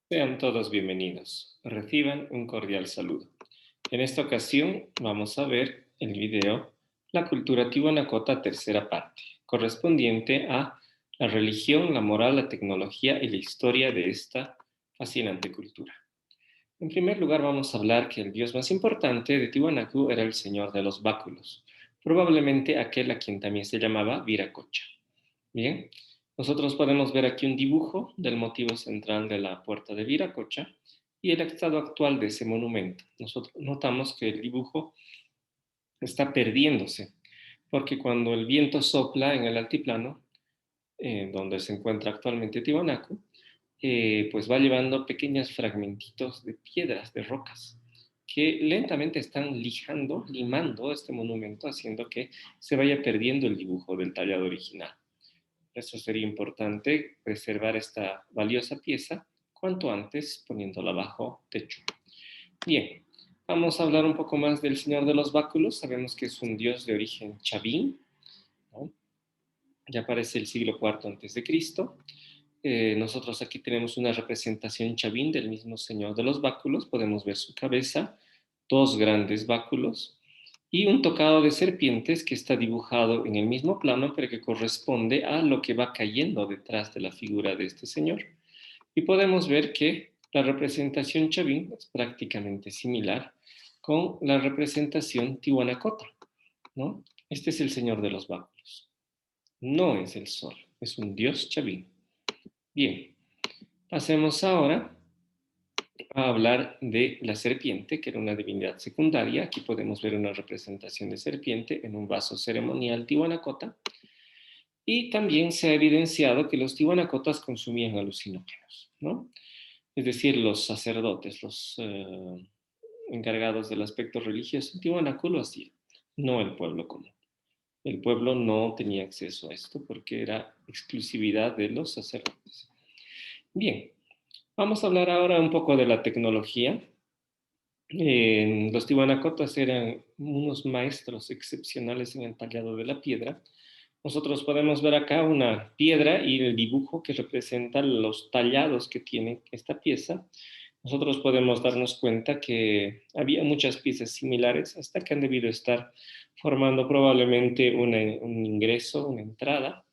Sean todos bienvenidos. Reciban un cordial saludo. En esta ocasión vamos a ver el video La cultura tihuanacota, tercera parte, correspondiente a la religión, la moral, la tecnología y la historia de esta fascinante cultura. En primer lugar vamos a hablar que el dios más importante de Tiwanaku era el señor de los báculos, probablemente aquel a quien también se llamaba Viracocha. Bien, nosotros podemos ver aquí un dibujo del motivo central de la puerta de Viracocha y el estado actual de ese monumento. Nosotros notamos que el dibujo está perdiéndose, porque cuando el viento sopla en el altiplano, donde se encuentra actualmente Tiwanaku, pues va llevando pequeños fragmentitos de piedras, de rocas, que lentamente están limando este monumento, haciendo que se vaya perdiendo el dibujo del tallado original. Eso sería importante, preservar esta valiosa pieza cuanto antes poniéndola bajo techo. Bien, vamos a hablar un poco más del Señor de los Báculos. Sabemos que es un dios de origen chavín, ¿no? Ya aparece el siglo IV antes de Cristo. Nosotros aquí tenemos una representación chavín del mismo Señor de los Báculos. Podemos ver su cabeza, dos grandes báculos y un tocado de serpientes que está dibujado en el mismo plano, pero que corresponde a lo que va cayendo detrás de la figura de este señor. Y podemos ver que la representación chavín es prácticamente similar con la representación tihuanacota, ¿no? Este es el señor de los báculos. No es el sol, es un dios chavín. Bien, pasemos ahora a hablar de la serpiente, que era una divinidad secundaria. Aquí podemos ver una representación de serpiente en un vaso ceremonial tihuanacota. Y también se ha evidenciado que los tihuanacotas consumían alucinógenos, ¿no? Es decir, los sacerdotes, los encargados del aspecto religioso en Tiwanaku lo hacían, no el pueblo común. El pueblo no tenía acceso a esto porque era exclusividad de los sacerdotes. Bien, vamos a hablar ahora un poco de la tecnología. Los tiwanacotas eran unos maestros excepcionales en el tallado de la piedra. Nosotros podemos ver acá una piedra y el dibujo que representa los tallados que tiene esta pieza. Nosotros podemos darnos cuenta que había muchas piezas similares hasta que han debido estar formando probablemente un ingreso, una entrada,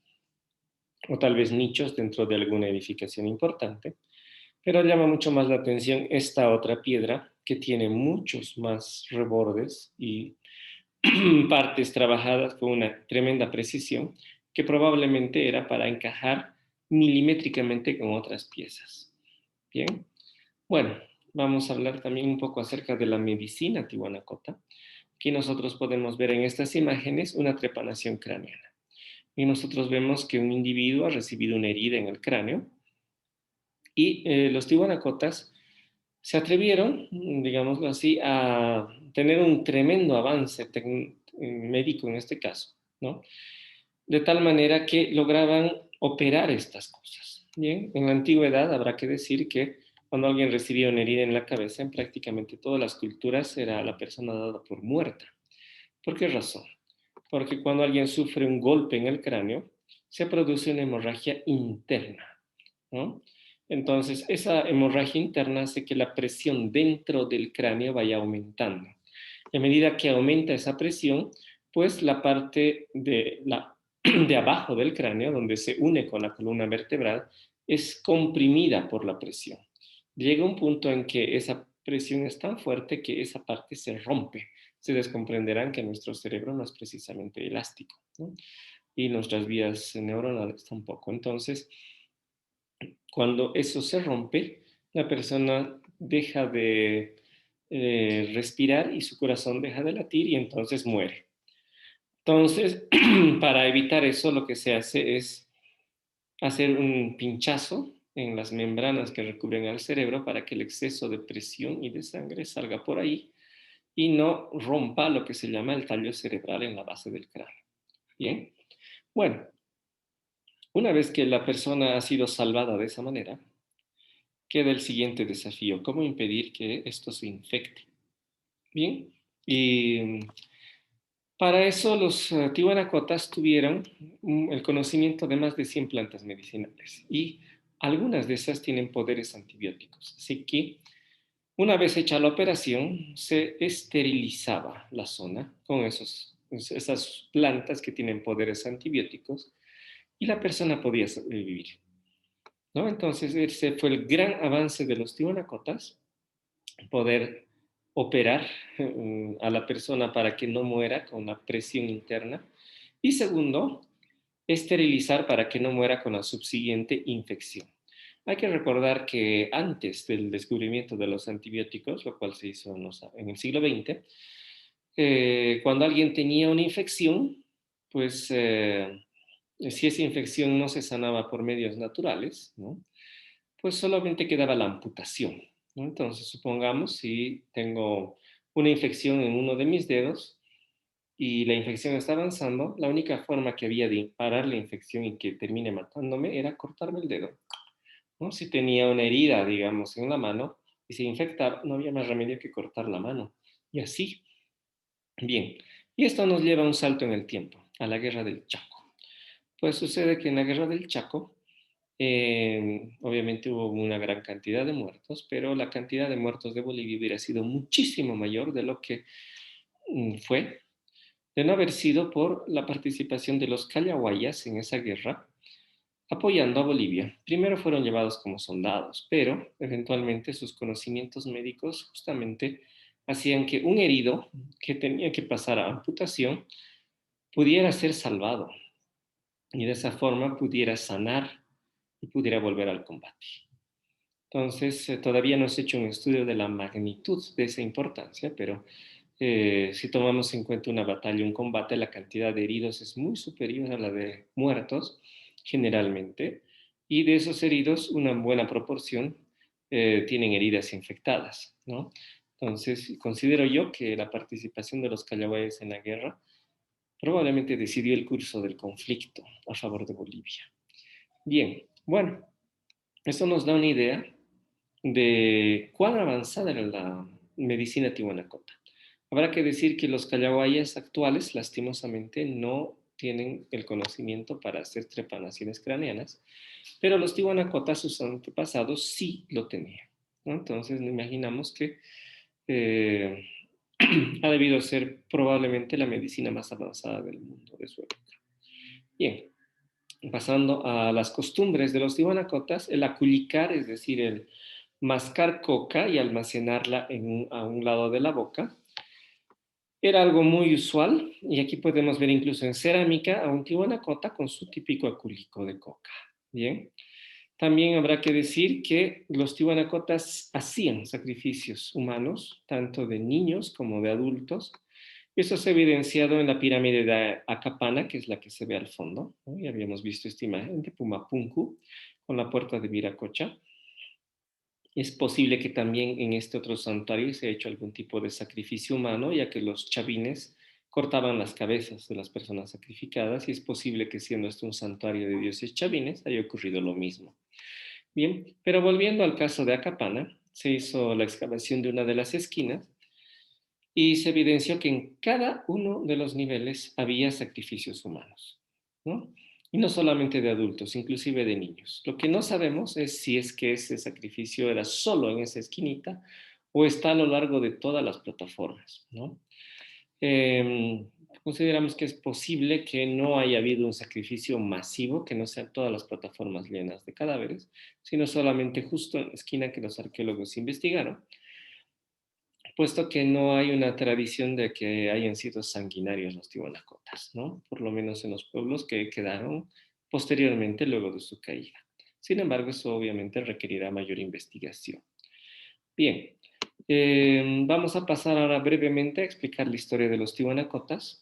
o tal vez nichos dentro de alguna edificación importante. Pero llama mucho más la atención esta otra piedra que tiene muchos más rebordes y partes trabajadas con una tremenda precisión que probablemente era para encajar milimétricamente con otras piezas. Bien, bueno, vamos a hablar también un poco acerca de la medicina tihuanacota. Aquí nosotros podemos ver en estas imágenes una trepanación craneana. Y nosotros vemos que un individuo ha recibido una herida en el cráneo y los tihuanacotas se atrevieron, digámoslo así, a tener un tremendo avance médico en este caso, ¿no? De tal manera que lograban operar estas cosas. Bien, en la antigüedad habrá que decir que cuando alguien recibía una herida en la cabeza, en prácticamente todas las culturas era la persona dada por muerta. ¿Por qué razón? Porque cuando alguien sufre un golpe en el cráneo, se produce una hemorragia interna, ¿no? Entonces, esa hemorragia interna hace que la presión dentro del cráneo vaya aumentando. Y a medida que aumenta esa presión, pues la parte de abajo del cráneo, donde se une con la columna vertebral, es comprimida por la presión. Llega un punto en que esa presión es tan fuerte que esa parte se rompe. Se descomprenderán que nuestro cerebro no es precisamente elástico, ¿no? Y nuestras vías neuronales tampoco. Entonces, cuando eso se rompe, la persona deja de respirar y su corazón deja de latir y entonces muere. Entonces, para evitar eso, lo que se hace es hacer un pinchazo en las membranas que recubren al cerebro para que el exceso de presión y de sangre salga por ahí y no rompa lo que se llama el tallo cerebral en la base del cráneo. Bien, bueno, una vez que la persona ha sido salvada de esa manera, queda el siguiente desafío: ¿cómo impedir que esto se infecte? Bien, y para eso los tihuanacotas tuvieron el conocimiento de más de 100 plantas medicinales y algunas de esas tienen poderes antibióticos. Así que una vez hecha la operación, se esterilizaba la zona con esas plantas que tienen poderes antibióticos y la persona podía sobrevivir, ¿no? Entonces, ese fue el gran avance de los tiwanacotas, poder operar a la persona para que no muera con la presión interna. Y segundo, esterilizar para que no muera con la subsiguiente infección. Hay que recordar que antes del descubrimiento de los antibióticos, lo cual se hizo en el siglo XX, cuando alguien tenía una infección, pues si esa infección no se sanaba por medios naturales, ¿no? Pues solamente quedaba la amputación, ¿no? Entonces, supongamos si tengo una infección en uno de mis dedos y la infección está avanzando, la única forma que había de parar la infección y que termine matándome era cortarme el dedo, ¿no? Si tenía una herida, digamos, en la mano y se infectaba, no había más remedio que cortar la mano. Y así. Bien. Y esto nos lleva a un salto en el tiempo, a la Guerra del Chaco. Pues sucede que en la Guerra del Chaco, obviamente hubo una gran cantidad de muertos, pero la cantidad de muertos de Bolivia hubiera sido muchísimo mayor de lo que fue, de no haber sido por la participación de los callahuayas en esa guerra, apoyando a Bolivia. Primero fueron llevados como soldados, pero eventualmente sus conocimientos médicos justamente hacían que un herido que tenía que pasar a amputación pudiera ser salvado y de esa forma pudiera sanar y pudiera volver al combate. Entonces, todavía no se ha hecho un estudio de la magnitud de esa importancia, pero si tomamos en cuenta una batalla, un combate, la cantidad de heridos es muy superior a la de muertos, generalmente, y de esos heridos, una buena proporción tienen heridas infectadas, ¿no? Entonces, considero yo que la participación de los callahuayas en la guerra probablemente decidió el curso del conflicto a favor de Bolivia. Bien, bueno, eso nos da una idea de cuán avanzada era la medicina tihuanacota. Habrá que decir que los callahuayas actuales, lastimosamente, no tienen el conocimiento para hacer trepanaciones craneanas, pero los tihuanacotas, sus antepasados, sí lo tenían, ¿no? Entonces, imaginamos que eh, ha debido ser probablemente la medicina más avanzada del mundo de su época. Bien, pasando a las costumbres de los tihuanacotas, el aculicar, es decir, el mascar coca y almacenarla a un lado de la boca, era algo muy usual y aquí podemos ver incluso en cerámica a un tihuanacota con su típico aculico de coca. Bien, también habrá que decir que los tihuanacotas hacían sacrificios humanos, tanto de niños como de adultos. Eso se ha evidenciado en la pirámide de Acapana, que es la que se ve al fondo, ¿no? Ya habíamos visto esta imagen de Pumapunku con la puerta de Viracocha. Es posible que también en este otro santuario se haya hecho algún tipo de sacrificio humano, ya que los chavines cortaban las cabezas de las personas sacrificadas y es posible que siendo esto un santuario de dioses chavines haya ocurrido lo mismo. Bien, pero volviendo al caso de Acapana, se hizo la excavación de una de las esquinas y se evidenció que en cada uno de los niveles había sacrificios humanos, ¿no? Y no solamente de adultos, inclusive de niños. Lo que no sabemos es si es que ese sacrificio era solo en esa esquinita o está a lo largo de todas las plataformas, ¿no? Eh, Consideramos que es posible que no haya habido un sacrificio masivo, que no sean todas las plataformas llenas de cadáveres, sino solamente justo en la esquina que los arqueólogos investigaron, puesto que no hay una tradición de que hayan sido sanguinarios los tiwanacotas, ¿no? Por lo menos en los pueblos que quedaron posteriormente luego de su caída. Sin embargo, eso obviamente requerirá mayor investigación. Bien, vamos a pasar ahora brevemente a explicar la historia de los tiwanacotas.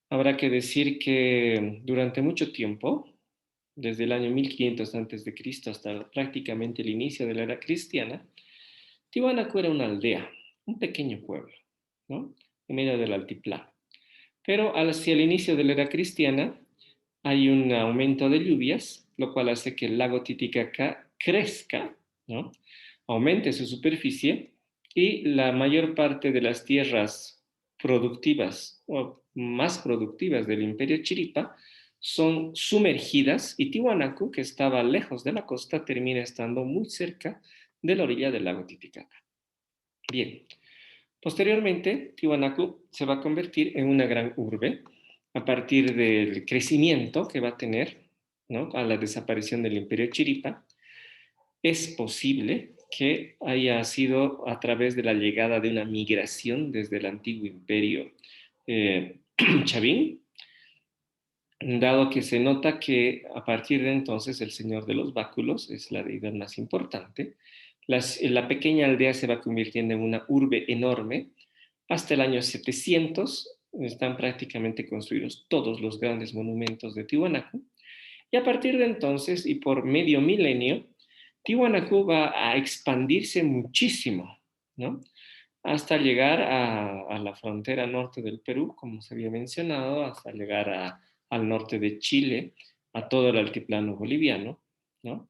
Habrá que decir que durante mucho tiempo, desde el año 1500 a.C. hasta prácticamente el inicio de la era cristiana, Tiwanaku era una aldea, un pequeño pueblo, ¿no? En medio del altiplano. Pero hacia el inicio de la era cristiana hay un aumento de lluvias, lo cual hace que el lago Titicaca crezca, ¿no? Aumente su superficie y la mayor parte de las tierras productivas o más productivas del imperio Chiripa son sumergidas y Tiwanaku, que estaba lejos de la costa, termina estando muy cerca de la orilla del lago Titicaca. Bien, posteriormente Tiwanaku se va a convertir en una gran urbe a partir del crecimiento que va a tener, ¿no? A la desaparición del Imperio Chiripa. Es posible que haya sido a través de la llegada de una migración desde el antiguo imperio Chavín, dado que se nota que a partir de entonces el Señor de los Báculos es la deidad más importante. La pequeña aldea se va convirtiendo en una urbe enorme. Hasta el año 700 están prácticamente construidos todos los grandes monumentos de Tiwanaku. Y a partir de entonces, y por medio milenio, Tiwanaku va a expandirse muchísimo, ¿no? Hasta llegar a la frontera norte del Perú, como se había mencionado, hasta llegar al norte de Chile, a todo el altiplano boliviano, ¿no?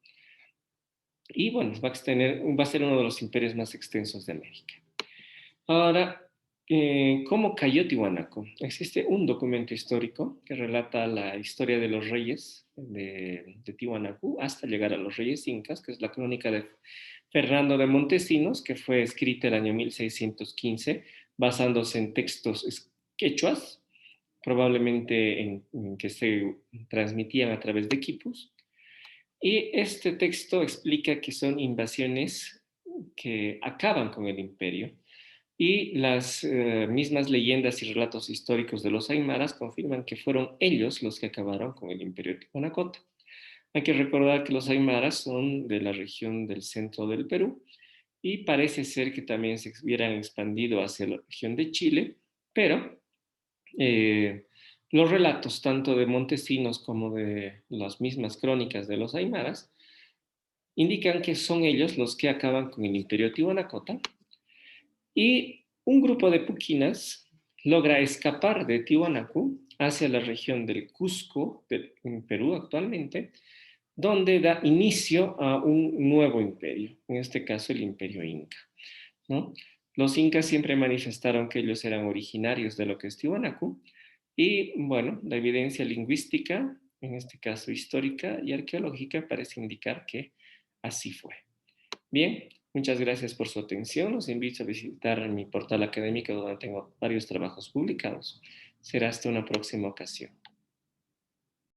Y bueno, va a ser uno de los imperios más extensos de América. Ahora, ¿cómo cayó Tiwanaku? Existe un documento histórico que relata la historia de los reyes de Tiwanaku hasta llegar a los reyes incas, que es la crónica de Fernando de Montesinos, que fue escrita el año 1615, basándose en textos quechuas, probablemente en que se transmitían a través de quipus. Y este texto explica que son invasiones que acaban con el imperio y las mismas leyendas y relatos históricos de los aymaras confirman que fueron ellos los que acabaron con el imperio tihuanacote. Hay que recordar que los aymaras son de la región del centro del Perú y parece ser que también se hubieran expandido hacia la región de Chile, pero eh, los relatos tanto de Montesinos como de las mismas crónicas de los aymaras indican que son ellos los que acaban con el imperio tihuanacota y un grupo de puquinas logra escapar de Tiwanaku hacia la región del Cusco, en Perú actualmente, donde da inicio a un nuevo imperio, en este caso el imperio inca, ¿no? Los incas siempre manifestaron que ellos eran originarios de lo que es Tiwanaku y bueno, la evidencia lingüística, en este caso histórica y arqueológica, parece indicar que así fue. Bien, muchas gracias por su atención. Los invito a visitar mi portal académico donde tengo varios trabajos publicados. Será hasta una próxima ocasión.